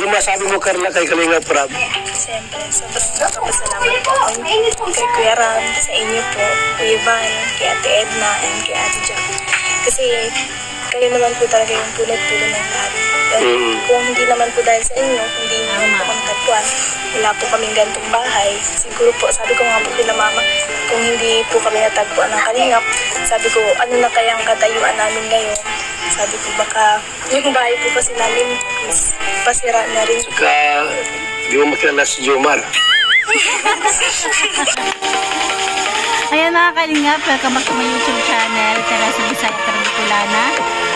Ano masabi mo, Carla, kay Kalinga Prab? Siyempre, napapasalamat po ako kay Kuya Ram, sa inyo po, Kuya Van, kay Ate Edna, and kay Ate Jack. Kasi kayo naman po talaga yung tulad-tulad ng lahat. Kung hindi naman po dahil sa inyo, hindi naman po kami tagpuan, wala po kaming gantong bahay. Siguro po, sabi ko nga po kila Mama, kung hindi po kami natagpuan ng Kalingap, sabi ko, ano na kayang katayuan namin ngayon? Sabi ko, baka yung bahay po kasi namin is pasira na rin. Saka, di mo makilala si Jomar. Ayan mga Kalingap, welcome back to my YouTube channel, Teresa Bisaya Bicolana.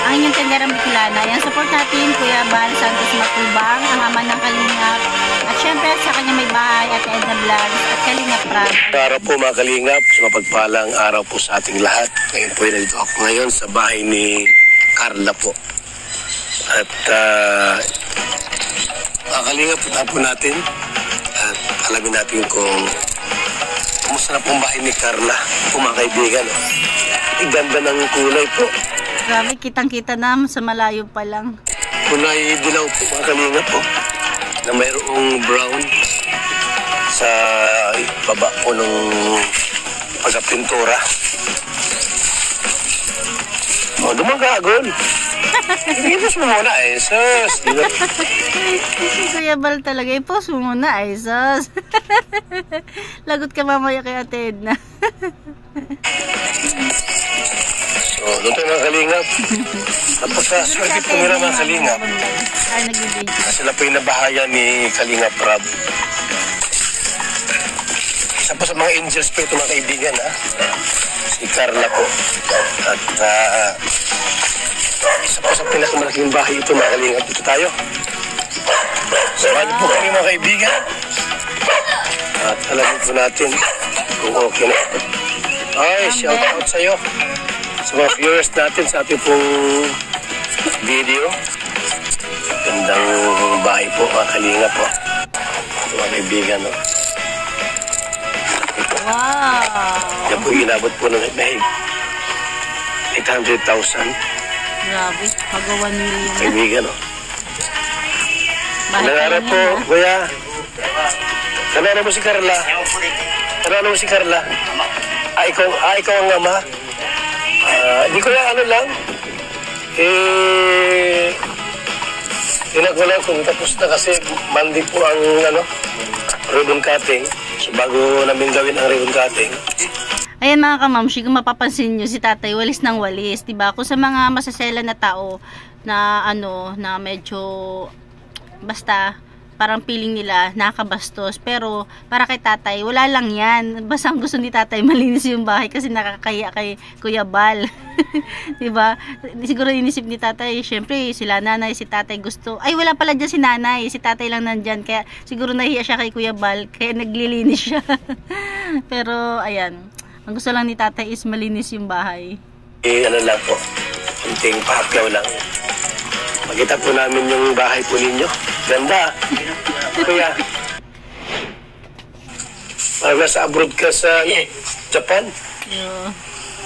Ang inyong tenderang Bicolana. Ayan, support natin Kuya Bal Santos Matubang, ang ama ng Kalingap. At syempre sa kanya may bahay at Edna Vlogs at Kalingap Prab. Araw po mga Kalingap, sa mapagpalang araw po sa ating lahat. Ngayon po nandito ako ngayon sa bahay ni Carla po. At mga Kalingap, punta po natin at alamin natin kung kumusta na pong bahay ni Carla po mga kaibigan. Ang ganda ng kulay po. Grabe, kitang-kita na sa malayo pa lang. Kulay dilaw po mga Kalingap po, na mayroong brown sa baba po ng pagkapintura. O, dumagagol. Ipost mo muna eh, sus. Kuya Bal talaga, i-post mo muna ay sus. Lagot ka mamaya kay Ate Edna. So, doon tayo mga Kalingap. Napaka-swerte po nila mga Kalingap. Ay, nag-video. Sila po yung nabahayan ni Kalinga Prab. Isa po sa mga angels po ito mga kaibigan, ha? Si Carla po. At isa po sa pinakamalaking bahay ito mga Kalingap. Dito tayo. Samahan po kami mga kaibigan. At alamin po natin kung okay na. Ay, shout out sa'yo. Sa mga viewers natin sa ating pong video. Gandang bahay po mga Kalingap po. Mga kaibigan, no? Wow! Yan po inabot po ng mahig 800,000. Grabe, magawa million. Kaibigan, no? Nangarap po, kuya. Kanara mo si Carla. Kanara mo si Carla. Ikaw ang ama. Hindi ko lang ano lang. Tinak ko lang kung tapos na kasi Monday po ang ribbon cutting. So bago namin gawin ang ribbon cutting. Ayan mga kamamshi, kung mapapansin nyo, si tatay walis ng walis, diba? Kung sa mga masasela na tao na na medyo basta parang feeling nila nakakabastos, pero para kay tatay wala lang yan. Basta ang gusto ni tatay malinis yung bahay kasi nakakaya kay Kuya Bal. Diba? Siguro inisip ni tatay, syempre sila nanay, si tatay gusto, ay wala pala dyan si nanay, si tatay lang nandyan, kaya siguro nahiya siya kay Kuya Bal, kaya naglilinis siya. Pero ayan, ang gusto lang ni tatay is malinis yung bahay. Ano lang po, kunting pahapyaw lang. Makita po namin yung bahay po ninyo. Ganda. Kuya. Parang nasa abroad ka sa Japan.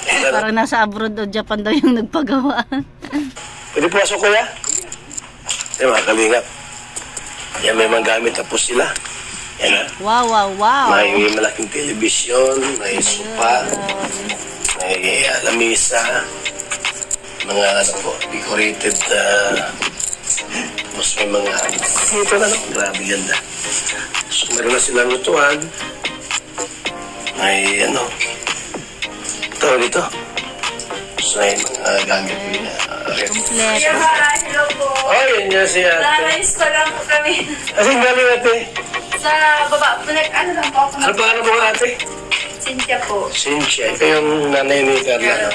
Parang nasa abroad o Japan daw yung nagpagawa. Pwede pumasok, kuya? Ay, mga Kalingap. Yan, may mga gamit na po sila. Yan na. Wow, wow, wow. May malaking telebisyon, may sopa, may lamisa, mga decorated tapos may mga ito na grabe ganda. So meron na silang lutuan, may ito dito, so may mga gamit kompleto. Hello po. Oh, yun niya si ate. Nais ko lang po kami. Asing galing ate? Sa baba, ano lang po ako. Ano pangalan mo ate? Cynthia po. Cynthia, ito yung nanay ni Carla.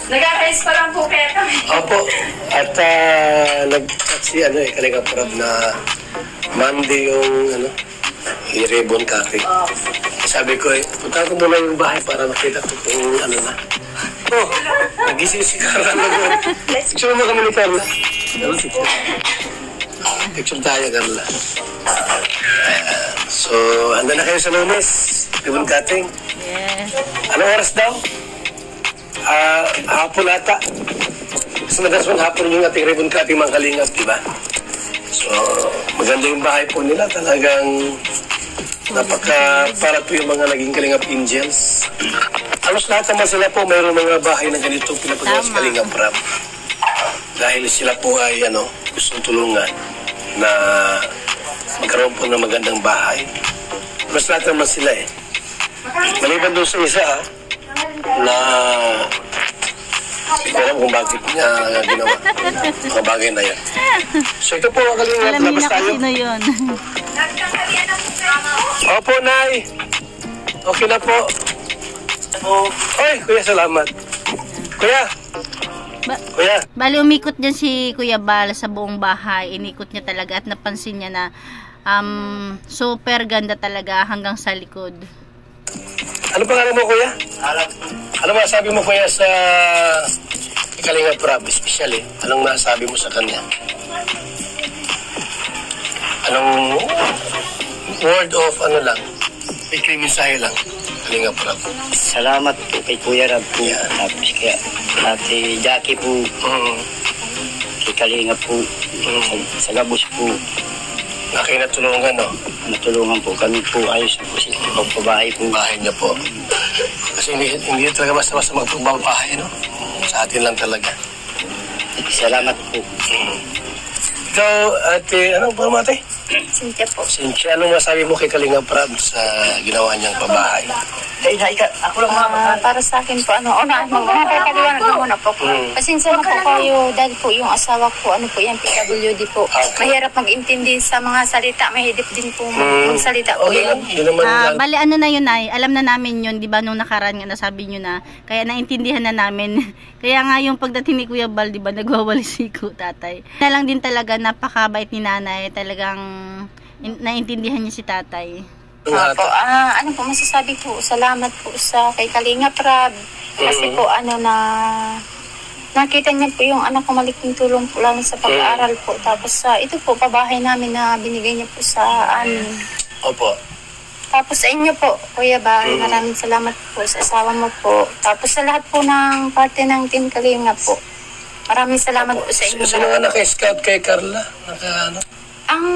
Nag-a-raise pa lang po kaya kami. Opo. At si Kalinga Prab na Monday yung i-ribbon cutting. Sabi ko punta ko muna yung bahay para makita ko kung na. Oh, nagising si Carla na doon. Picture mo kami ni Carla. Picture tayo, Carla. So, handa na kayo sa Lunes. Ribbon cutting. Yes. Anong oras daw? Hapon ata. Kasi madalas hapon yung ating ribbon cutting mga Kalingap, diba? So, Maganda yung bahay po nila. Talagang para po yung mga naging Kalingap Angels. Halos lahat naman sila po mayroong mga bahay na ganito pinapagawa sa Kalingap Rab. Dahil sila po ay gustong tulungan na magkaroon po ng magandang bahay. Halos lahat naman sila eh. Maliban doon sa isa na hindi ko alam kung bakit niya ginawa mga bagay na yan. So ito po ang Kalingap. Alam niyo na tayo. sino yun. Opo, Nay. Okay na po. Oy, Kuya, salamat. Kuya. Kuya. Bali, umikot dyan si Kuya Bal sa buong bahay. Inikot niya talaga at napansin niya na super ganda talaga hanggang sa likod. Ano pangalan mo, Kuya? Ano masabi mo, Kuya, sa Kalingap Rab, especially? Anong masabi mo sa kanya? Anong word of lang? May mensahe lang. Kalingap Rab. Salamat po kay Kuya Rab po. Tapos kay Ate Jackie po. Kay Kalingap po. Sa Gabos po. Na kayo natulungan, no? Natulungan po kami po. Ayos po si pagpabahay po. Bahay niya po. Kasi hindi talaga basta-basta magpagbabahay, no? Sa atin lang talaga. Salamat po. Ikaw, Ate, ano ba mate? Cynthia po. Cynthia, anong masabi mo kay Kalingap Rab sa ginawa niyang pabahay? Ako lang Para sa akin po, magpapaliwanag na muna po. Pasensya na po kayo dahil po yung asawa ko, yung PWD po. Okay. Mahirap mag-intindi sa mga salita, mahirap din po magsalita po. Okay lang, yun naman lang. Bali, ano na yun ay, alam na namin yun, di ba, nung nakaraan nga nasabi nyo na, kaya naintindihan na namin. Kaya nga yung pagdating ni Kuya Bal, di ba, nagwawalisiko, tatay. Na lang din talaga, napakabait ni nanay, talagang naintindihan niya si tatay. Opo, ano po masasabi po, salamat po sa kay Kalingap Rab. Kasi po, nakita niya po yung anak ko malaking tulong po lang sa pag-aaral po. Tapos, ito po, pabahay namin na binigay niya po sa amin. Opo. Tapos sa inyo po, Kuya Bal, maraming salamat po sa asawa mo po. Tapos sa lahat po ng parte ng Team Kalingap po. Maraming salamat po sa inyo. Sino nga naka-scout kay Carla? Ang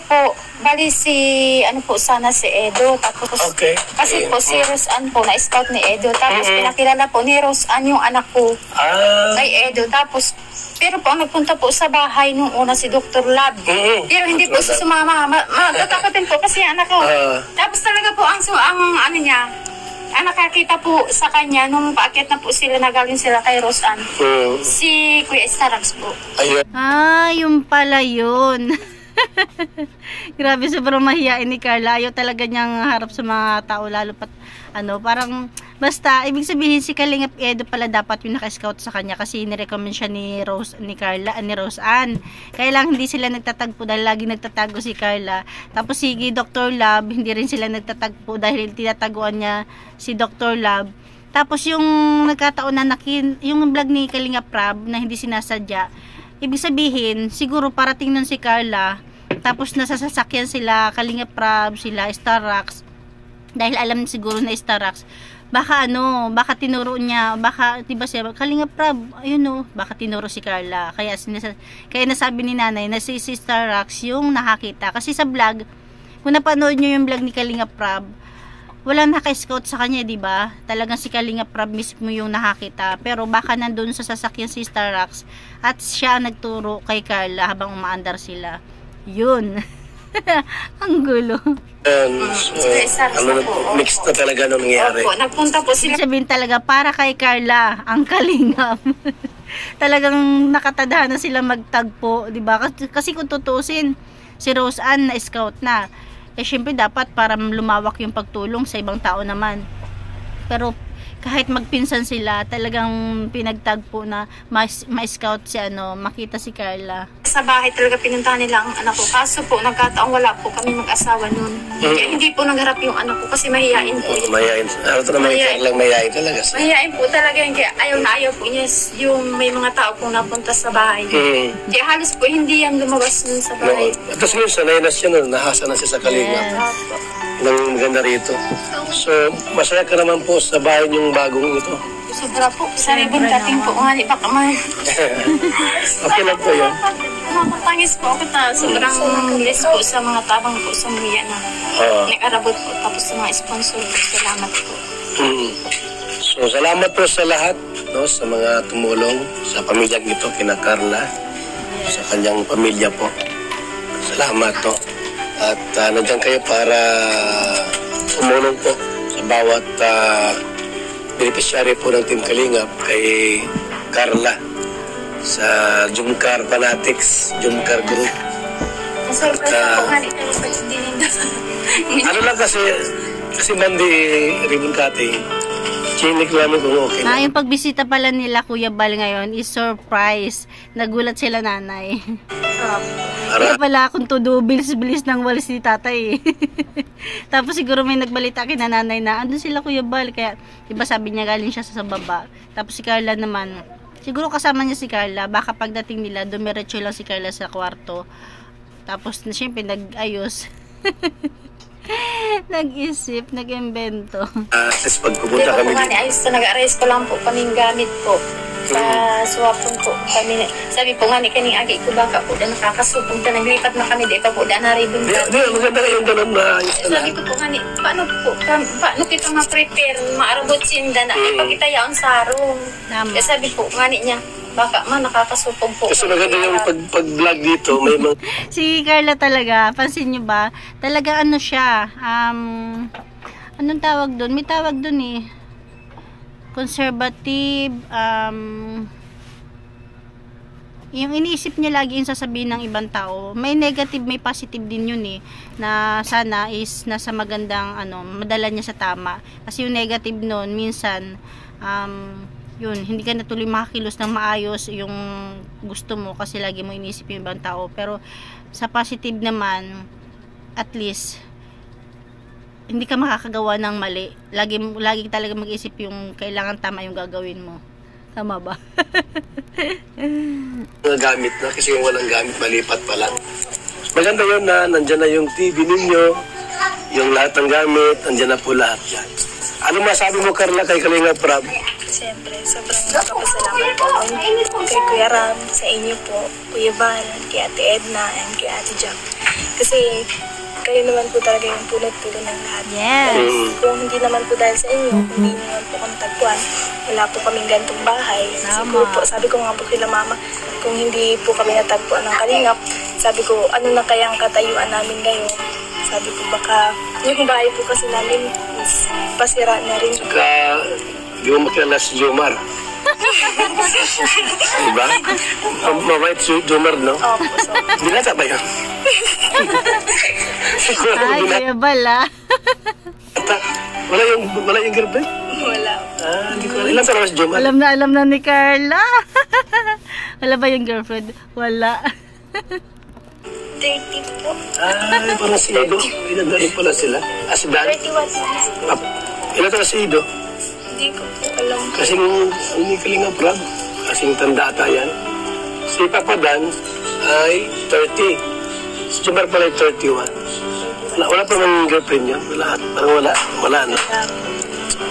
po, bali sana si Edo. Tapos, Okay. kasi po si Roseanne po, na-scout ni Edo. Tapos pinakilala po ni Roseanne yung anak ko kay Edo. Tapos, pero po, nagpunta po sa bahay nung una si Dr. Lab. Pero hindi po siya sumama. Matatakotin po kasi anak ko. Tapos talaga po, ang nakakita po sa kanya nung paakyat na po sila, nagaling sila kay Roseanne. Si Kuya Starax po. Ayun. Yung pala yun. Grabe, sobrang mahihain ni Carla. Ayaw talaga niyang harap sa mga tao, lalo pat parang basta ibig sabihin si Kalingap Edo pala dapat yung naka-scout sa kanya kasi nirecommend siya ni Roseanne. Kaya lang hindi sila nagtatagpo dahil lagi nagtatago si Carla. Tapos si Dr. Lab, hindi rin sila nagtatagpo dahil tinataguan niya si Dr. Lab. Tapos yung nagkataon na yung vlog ni Kalingap Rab na hindi sinasadya, ibig sabihin, siguro parating nun si Carla, tapos nasa sasakyan sila, Kalingap Rab, sila Starax, dahil alam siguro na Starax, baka tinuro niya, diba siya, Kalingap Rab, baka tinuro si Carla, kaya nasabi ni nanay na si Starax yung nakakita, kasi sa vlog, kung napanood nyo yung vlog ni Kalingap Rab, walang naka-scout sa kanya, di ba? Talagang si Kalingap Rab mismo yung nakakita. Pero baka nandun sa sasakyan si Starax at siya ang nagturo kay Carla habang umaandar sila. Yun. Ang gulo. Mixed na talaga nung nangyari. Opo, nagpunta po sila. Sabihin talaga, para kay Carla, ang Kalingap. Talagang nakatadhana sila magtagpo, di ba? Kasi kung tutusin, si Roseanne na scout na. Syempre dapat para lumawak yung pagtulong sa ibang tao naman. Pero kahit magpinsan sila, talagang pinagtagpo na ma-scout si makita si Carla. Sa bahay talaga pinuntahan nila ang anak ko. Kaso po, nagkataong wala po kami mag-asawa nun. Kaya hindi po nagharap yung anak ko kasi mahihain po. Mahihain. Ito naman lang mahihain talaga. Mahihain po talaga yun. Kaya ayaw na ayaw po niya yung may mga tao pong napunta sa bahay. Kaya halos po hindi yan lumabas nun sa bahay. Tapos ngayon, sanay na siya nun. Nahasa na siya sa Kalingap. Nang maganda rito. So, masaya ka naman po sa bahay niyong bagong ito. Sobra po. Sa ribbon cutting po. Nga, di baka man. Okay lang po yun. Nakakatangis po ako na sobrang bless po sa mga tabang po sa Muya na nag-arabot po. Tapos sa mga sponsor po. Salamat po. So, salamat po sa lahat, no, sa mga tumulong sa pamilyang ito, kina Carla, sa kanyang pamilya po. Salamat po. At nandiyan kayo para tumulong po sa bawat beneficiary po ng Team Kalingap kay Carla sa Jumcar Fanatics, Jumcar Group. Surprise po nga dito sa Dininda. Ano lang kasi Monday ribbon cutting, chinik namin kung okay na. Yung pagbisita pala nila Kuya Bal ngayon is surprise. Nagulat sila nanay. Kaya pala akong todo bilis-bilis ng walis ni tatay. Tapos siguro may nagbalita kay nanay na andun sila Kuya Bal. Kaya diba sabi niya galing siya sa baba. Tapos si Carla naman, siguro kasama niya si Carla. Baka pagdating nila, dumiretso lang si Carla sa kwarto. Tapos siyempre nag-ayos. Nag-isip, nag-invento. Tapos pag pupunta kami dito. Ayos na nag-arrest ko lang po kaming gamit po. Sa swapon po kami. Sabi po nga ni kaning agi ko baka po na nakakasupong na naglipat na kami. Di pa po na ribbon cutting. Di, maganda yung ganun na ayos na. Sabi ko po nga ni, paano kita ma-prepare, maarabot sinda na, ipakita yaon sarong. Kaya sabi po nga ni niya, baka man nakakasupong po. Kasi maganda yung pag-vlog dito, may mga... Si Carla talaga, pansin nyo ba? Talaga ano siya, anong tawag doon? May tawag doon eh. Conservative, yung iniisip niya lagi yung sasabihin ng ibang tao. May negative, may positive din yun eh. Na sana is nasa magandang, madala niya sa tama. Kasi yung negative noon, minsan, yun, hindi ka na tuloy makakilos ng maayos yung gusto mo kasi lagi mo inisip yung ibang tao. Pero sa positive naman, at least hindi ka makakagawa ng mali. Lagi talaga mag-isip yung kailangan tama yung gagawin mo. Tama ba? Mga gamit na kasi yung walang gamit malipat pa lang. Maganda yun na nandyan na yung TV ninyo, yung lahat ng gamit, nandyan na po lahat yan. Ano masabi mo Carla kay Kalingap Rab? Siyempre, sobrang nakapasalamat po kay Kuya Ram, sa inyo po, Kuya Val, kay Ate Edna, and kay Ate Jack. Kasi kayo naman po talaga yung punot-pulo ng lahat. Yes. Kung hindi naman po dahil sa inyo, hindi naman po kami tagpuan, wala po kaming gantong bahay. Siguro po, sabi ko nga po kila Mama, kung hindi po kami natagpuan ng Kalingap, sabi ko, ano na kayang katayuan namin ngayon? Sabi ko, baka yung bahay po kasi namin is pasira na rin. Saka, di mo makilala si Jomar. Diba? Mabait si Jomar, no? Opo, so. Binata ba yun? Ay, Kuya Bal ah. Wala yung girlfriend? Wala. Hindi ko alam. Ilan sa si Jomar? Alam na ni Carla. Wala ba yung girlfriend? Wala. 30 po. Parang si Ido. Ilan na rin pala sila? Si Dan? 31 Ilan na si Ido? Hindi ko po alam. Kasing hindi Kalingap Rab. Kasing tanda ata yan. Si Papa Dan ay 30. Si Jomar pala ay 31. Wala pa naman girlfriend yun. Parang wala na.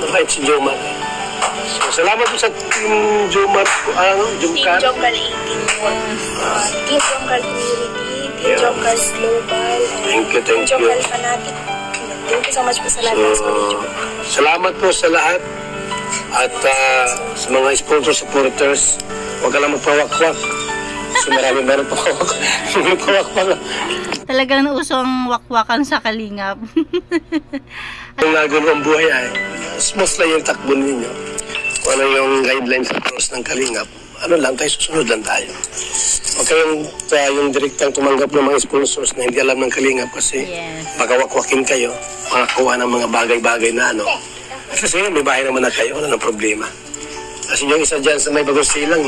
Mabait si Jomar. So, salamat po sa Team Jomar. Jomcar. Team Jomcar 18 po. Team Jomcar Community, Team Jomcar Global, Thank you. Team Jomcar Fanatic. Thank you so much po sa lahat ng sponsor. Salamat po sa lahat. At sa mga sponsor supporters, huwag ka lang magpawak-wak. Kasi marami pawak-wak. Talagang nauso ang wakwakan sa Kalingap. Ang nagulo ang buhay ay smooth lang yung takbo ninyo. Kung ano yung guidelines sa cross ng Kalingap, ano lang tayo, susunod lang tayo. Huwag kayong direktang tumanggap ng mga sponsors na hindi alam ng Kalingap kasi baka wakwakin kayo, makakuha ng mga bagay-bagay na ano. Kasi may bahay naman na kayo, wala ng problema. Kasi yung isa dyan sa may Bagong Silang,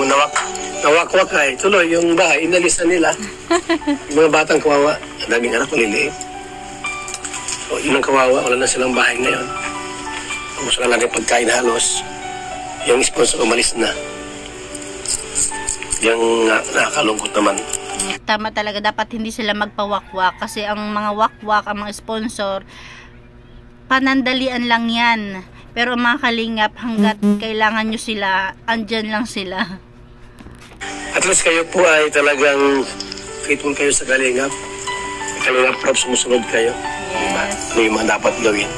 nawakwak ay tuloy yung bahay, inalis na nila. Yung mga batang kawawa, ang daming anak, maliliit. So, yun ang kawawa, wala na silang bahay ngayon. Gusto na natin pagkain halos. Yung sponsor umalis na. Yung nakakalungkot naman. Tama talaga, dapat hindi sila magpawakwak kasi ang mga wakwak, ang mga sponsor, panandalian lang yan. Pero ang mga kalingap, hanggat kailangan nyo sila, andyan lang sila. At least kayo po ay talagang faithful kayo sa kalingap. Kalingap Rob, sumusunod kayo. Diba? Ano yung mga dapat gawin.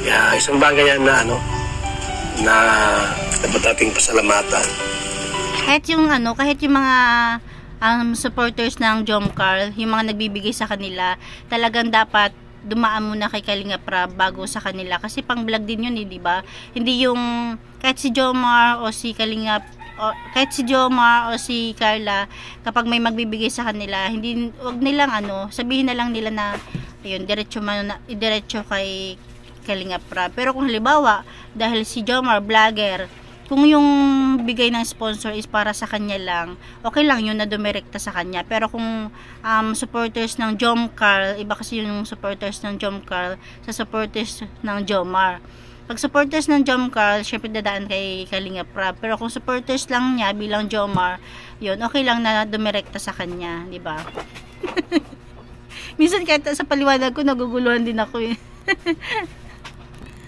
Kaya isang bagay yan na na dapat nating pasalamatan. Kahit yung mga supporters ng Jomcar, yung mga nagbibigay sa kanila, talagang dapat dumaan muna kay Kalingap Rob bago sa kanila. Kasi pang vlog din yun, di ba? Hindi yung kahit si Jomar o si Kalingap kahit si Jomar o si Carla, kapag may magbibigay sa kanila, wag nilang sabihin na lang nila na ayun, diretso kay Kalingap Rob. Pero kung halimbawa, dahil si Jomar vlogger, kung yung bigay ng sponsor is para sa kanya lang, okay lang yun na dumirekta sa kanya. Pero kung supporters ng Jomcar, iba kasi yung supporters ng Jomcar sa supporters ng Jomar. Pag supporters ng Jomcar, syempre dadaan kay Kalingap Rob. Pero kung supporters lang niya bilang Jomar, yun, okay lang na dumirekta sa kanya, di ba? Minsan kahit sa paliwanag ko, naguguluhan din ako eh.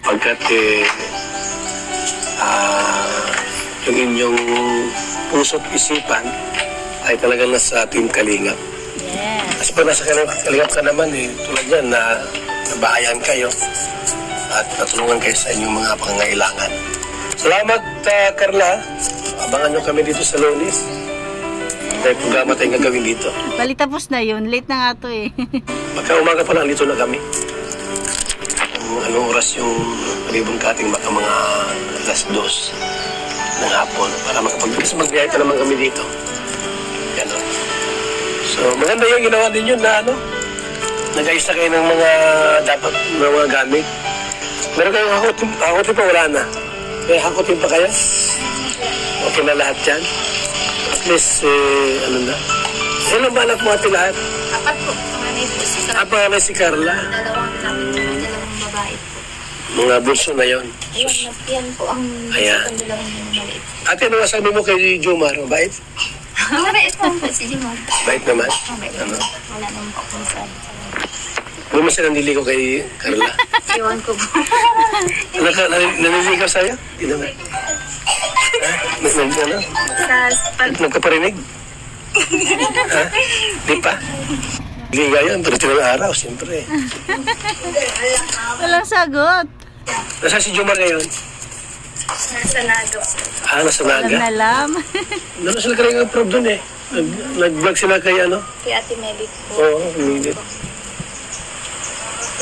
Pagkat yung inyong puso't isipan ay talagang nasa Team Kalingap. Yes. Kasi pag nasa Kalingap ka naman tulad yan na nabahayan kayo at natulungan kayo sa inyong mga pangangailangan. Salamat, Carla. Abangan nyo kami dito sa Lunes. May programa tayong gagawin dito. Bali tapos na yun. Late na nga to eh. Magka-umaga pa lang dito na kami. Anong oras yung ribbon cutting? Baka mga alas 2 ng hapon para magbiyahe pa naman kami dito. Yan o. So, maganda yung ginawa din yun na nag-ayos na kayo ng mga dapat ng mga gamit. Meron kayong hakutin pa, wala na. May hakutin pa kayo? Okay na lahat yan? At least, ilan ba anak mo ati lahat? 4 po. Panganay si Carla. Dalawang babae po. Mga bunso na yon. Yan po ang dalawang maliit. Ate, ano sabi mo kay Jomar? Mabait? Mabait po si Jomar. Bait naman? Mabait. Wala naman po kung saan. Ano mo siya naniligaw kay Carla? Iwan ko po. Naniligaw sa'yo? Hindi naman. Nagkaparinig? Ha? Di pa? Liga yan, pero tinang araw, siyempre. Walang sagot. Nasaan si Jomar ngayon? Nasa Naga. Nasa Naga? Walang alam. Naroon sila karang prob doon Nag-vlog sila kay Kay Ate Medic po. Oo, immediate.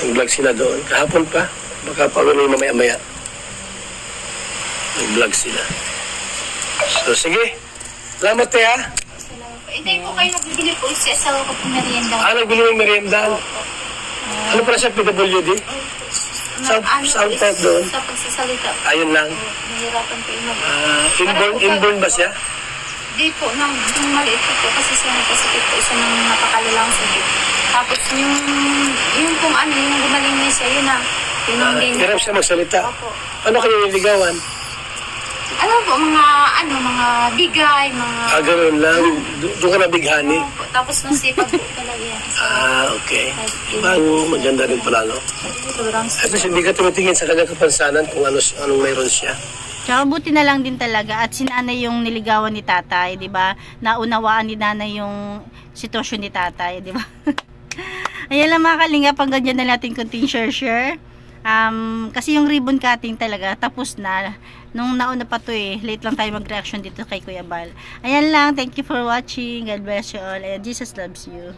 Nag-vlog sila doon. Kahapon pa. Baka pa yung mamaya-maya. Nag-vlog sila. So, sige. Salamat ha. Hindi po kayo nagbibili po si asawa ko po merienda. Nagbili mo yung merienda. Ano pala siya, PWD? Saan type doon? Sa pagsasalita. Ayun lang. Nahirapan po yung Inborn ba siya? Di po, nung maliit po kasi siya nagkasakit po, isa ng napakalalang sakit. Tapos yung yung gumaling na siya, yun na. Hirap siya magsalita. Opo. Ano kayo niligawan? Ano po, mga bigay, mga... Ganoon lang. Doon ka nabighani. Opo. Tapos masipag po talaga yan. Okay. Maganda rin pala, no? At least hindi ka tumitingin sa kanyang kapansanan kung anong mayroon siya. Tsaka buti na lang din talaga at si nanay yung niligawan ni tatay, di ba? Naunawaan ni nanay yung sitwasyon ni tatay, di ba? Ayan lang mga kalingap, ang ganyan na natin kunting share. Kasi yung ribbon cutting talaga, tapos na. Nung nauna pa to late lang tayo mag-reaction dito kay Kuya Bal. Ayan lang, thank you for watching. God bless you all and Jesus loves you.